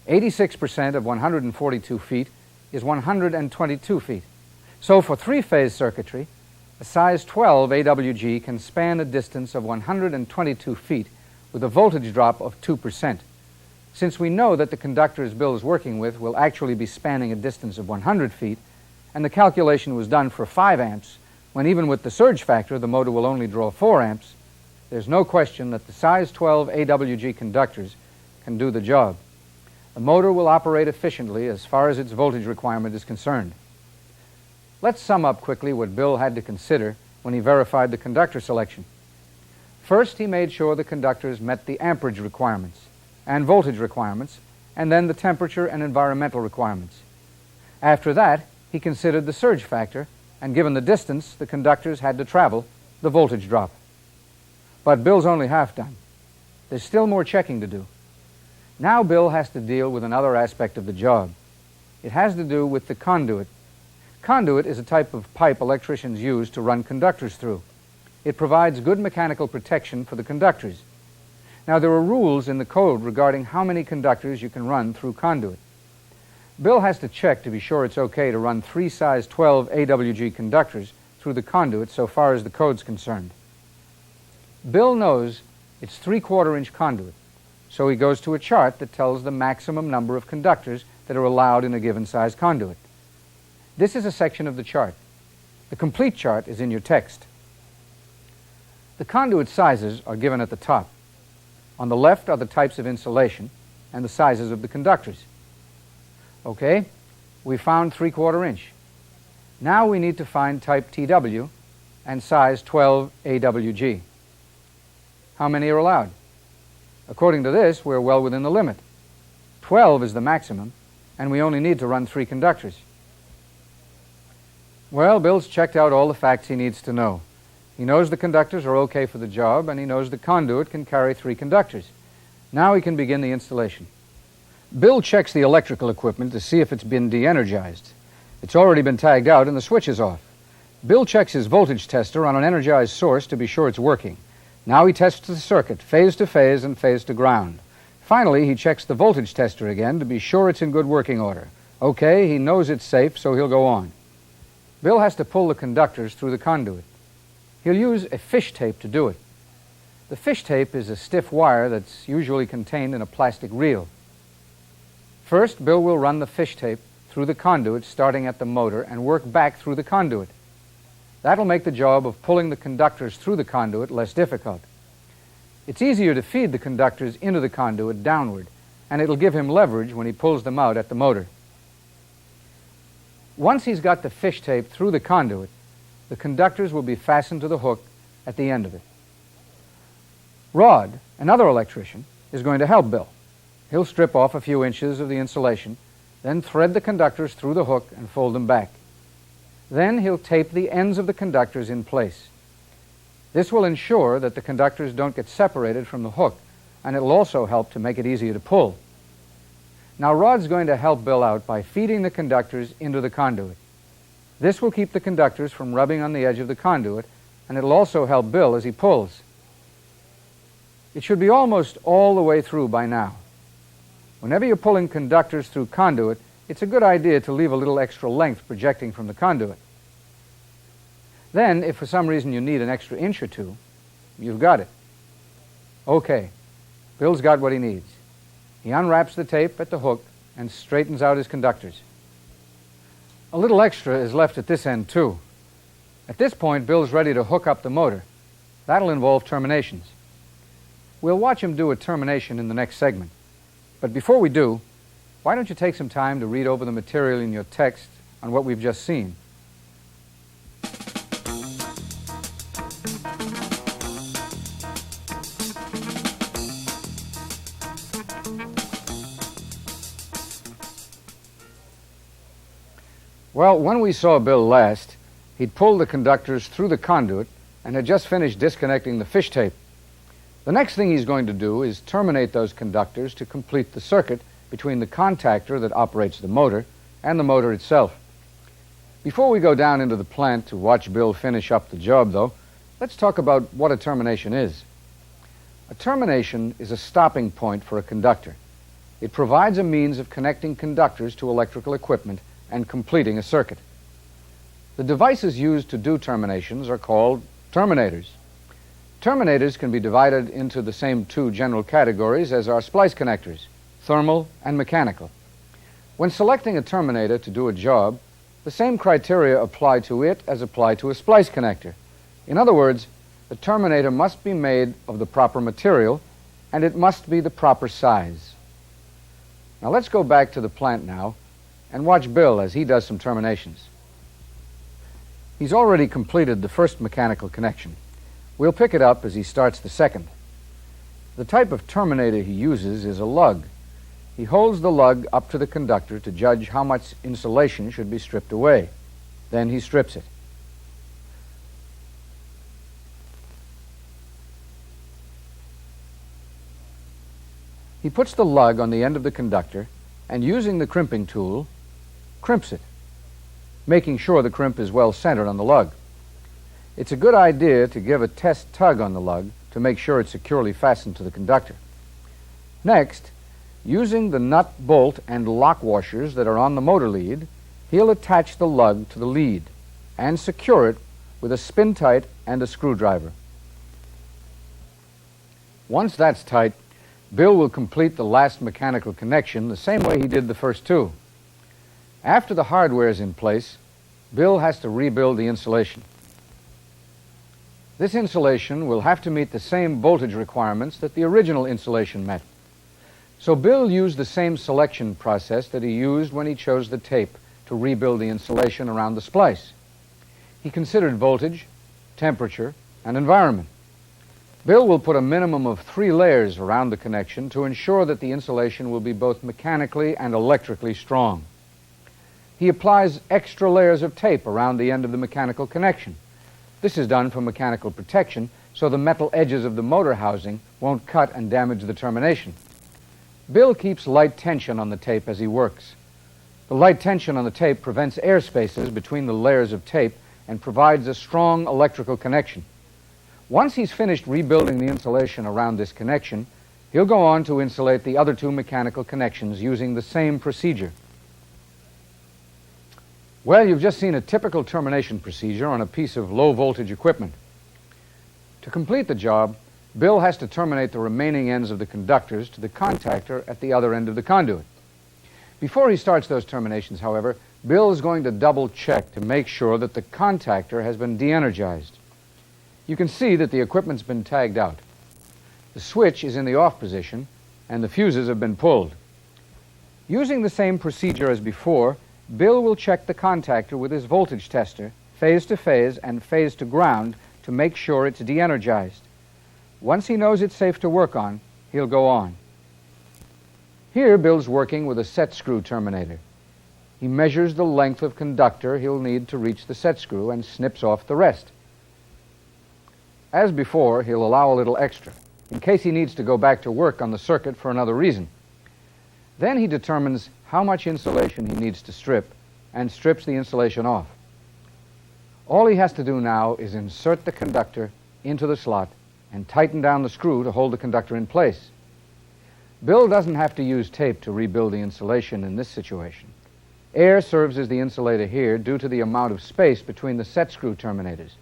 86% of 142 feet is 122 feet. So for 3-phase circuitry, a size 12 AWG can span a distance of 122 feet with a voltage drop of 2%. Since we know that the conductors Bill is working with will actually be spanning a distance of 100 feet, and the calculation was done for 5 amps, when even with the surge factor the motor will only draw 4 amps, there's no question that the size 12 AWG conductors can do the job. The motor will operate efficiently as far as its voltage requirement is concerned. Let's sum up quickly what Bill had to consider when he verified the conductor selection. First, he made sure the conductors met the amperage requirements and voltage requirements, and then the temperature and environmental requirements. After that, he considered the surge factor, and given the distance the conductors had to travel, the voltage drop. But Bill's only half done. There's still more checking to do. Now Bill has to deal with another aspect of the job. It has to do with the conduit. Conduit is a type of pipe electricians use to run conductors through. It provides good mechanical protection for the conductors. Now there are rules in the code regarding how many conductors you can run through conduit. Bill has to check to be sure it's okay to run 3 size 12 AWG conductors through the conduit so far as the code's concerned. Bill knows it's 3/4-inch conduit, so he goes to a chart that tells the maximum number of conductors that are allowed in a given size conduit. This is a section of the chart. The complete chart is in your text. The conduit sizes are given at the top. On the left are the types of insulation and the sizes of the conductors. Okay, we found 3/4-inch. Now we need to find type TW and size 12 AWG. How many are allowed? According to this, we're well within the limit. 12 is the maximum, and we only need to run 3 conductors. Well, Bill's checked out all the facts he needs to know. He knows the conductors are okay for the job, and he knows the conduit can carry 3 conductors. Now he can begin the installation. Bill checks the electrical equipment to see if it's been de-energized. It's already been tagged out and the switch is off. Bill checks his voltage tester on an energized source to be sure it's working. Now he tests the circuit, phase to phase and phase to ground. Finally, he checks the voltage tester again to be sure it's in good working order. Okay, he knows it's safe, so he'll go on. Bill has to pull the conductors through the conduit. He'll use a fish tape to do it. The fish tape is a stiff wire that's usually contained in a plastic reel. First, Bill will run the fish tape through the conduit starting at the motor and work back through the conduit. That'll make the job of pulling the conductors through the conduit less difficult. It's easier to feed the conductors into the conduit downward, and it'll give him leverage when he pulls them out at the motor. Once he's got the fish tape through the conduit, the conductors will be fastened to the hook at the end of it. Rod, another electrician, is going to help Bill. He'll strip off a few inches of the insulation, then thread the conductors through the hook and fold them back. Then he'll tape the ends of the conductors in place. This will ensure that the conductors don't get separated from the hook, and it'll also help to make it easier to pull. Now Rod's going to help Bill out by feeding the conductors into the conduit. This will keep the conductors from rubbing on the edge of the conduit, and it'll also help Bill as he pulls. It should be almost all the way through by now. Whenever you're pulling conductors through conduit, it's a good idea to leave a little extra length projecting from the conduit. Then, if for some reason you need an extra inch or two, you've got it. Okay, Bill's got what he needs. He unwraps the tape at the hook and straightens out his conductors. A little extra is left at this end too. At this point, Bill's ready to hook up the motor. That'll involve terminations. We'll watch him do a termination in the next segment. But before we do, why don't you take some time to read over the material in your text on what we've just seen? Well, when we saw Bill last, he'd pulled the conductors through the conduit and had just finished disconnecting the fish tape. The next thing he's going to do is terminate those conductors to complete the circuit between the contactor that operates the motor and the motor itself. Before we go down into the plant to watch Bill finish up the job, though, let's talk about what a termination is. A termination is a stopping point for a conductor. It provides a means of connecting conductors to electrical equipment and completing a circuit. The devices used to do terminations are called terminators. Terminators can be divided into the same 2 general categories as our splice connectors, thermal and mechanical. When selecting a terminator to do a job, the same criteria apply to it as apply to a splice connector. In other words, the terminator must be made of the proper material and it must be the proper size. Now let's go back to the plant now and watch Bill as he does some terminations. He's already completed the first mechanical connection. We'll pick it up as he starts the second. The type of terminator he uses is a lug. He holds the lug up to the conductor to judge how much insulation should be stripped away. Then he strips it. He puts the lug on the end of the conductor and, using the crimping tool, crimps it, making sure the crimp is well centered on the lug. It's a good idea to give a test tug on the lug to make sure it's securely fastened to the conductor. Next, using the nut, bolt, and lock washers that are on the motor lead, he'll attach the lug to the lead and secure it with a spin tight and a screwdriver. Once that's tight, Bill will complete the last mechanical connection the same way he did the first two. After the hardware is in place, Bill has to rebuild the insulation. This insulation will have to meet the same voltage requirements that the original insulation met. So Bill used the same selection process that he used when he chose the tape to rebuild the insulation around the splice. He considered voltage, temperature, and environment. Bill will put a minimum of 3 layers around the connection to ensure that the insulation will be both mechanically and electrically strong. He applies extra layers of tape around the end of the mechanical connection. This is done for mechanical protection so the metal edges of the motor housing won't cut and damage the termination. Bill keeps light tension on the tape as he works. The light tension on the tape prevents air spaces between the layers of tape and provides a strong electrical connection. Once he's finished rebuilding the insulation around this connection, he'll go on to insulate the other 2 mechanical connections using the same procedure. Well, you've just seen a typical termination procedure on a piece of low-voltage equipment. To complete the job, Bill has to terminate the remaining ends of the conductors to the contactor at the other end of the conduit. Before he starts those terminations, however, Bill is going to double-check to make sure that the contactor has been de-energized. You can see that the equipment's been tagged out. The switch is in the off position, and the fuses have been pulled. Using the same procedure as before, Bill will check the contactor with his voltage tester, phase to phase and phase to ground, to make sure it's de-energized. Once he knows it's safe to work on, he'll go on. Here, Bill's working with a set screw terminator. He measures the length of conductor he'll need to reach the set screw and snips off the rest. As before, he'll allow a little extra, in case he needs to go back to work on the circuit for another reason. Then he determines how much insulation he needs to strip and strips the insulation off. All he has to do now is insert the conductor into the slot and tighten down the screw to hold the conductor in place. Bill doesn't have to use tape to rebuild the insulation in this situation. Air serves as the insulator here due to the amount of space between the set screw terminators.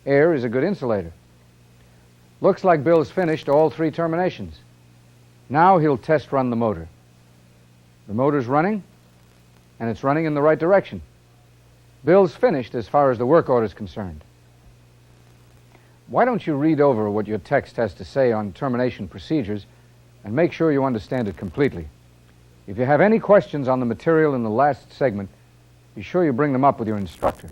Air is a good insulator. Looks like Bill's finished all 3 terminations. Now he'll test run the motor. The motor's running, and it's running in the right direction. Bill's finished as far as the work order is concerned. Why don't you read over what your text has to say on termination procedures and make sure you understand it completely. If you have any questions on the material in the last segment, be sure you bring them up with your instructor.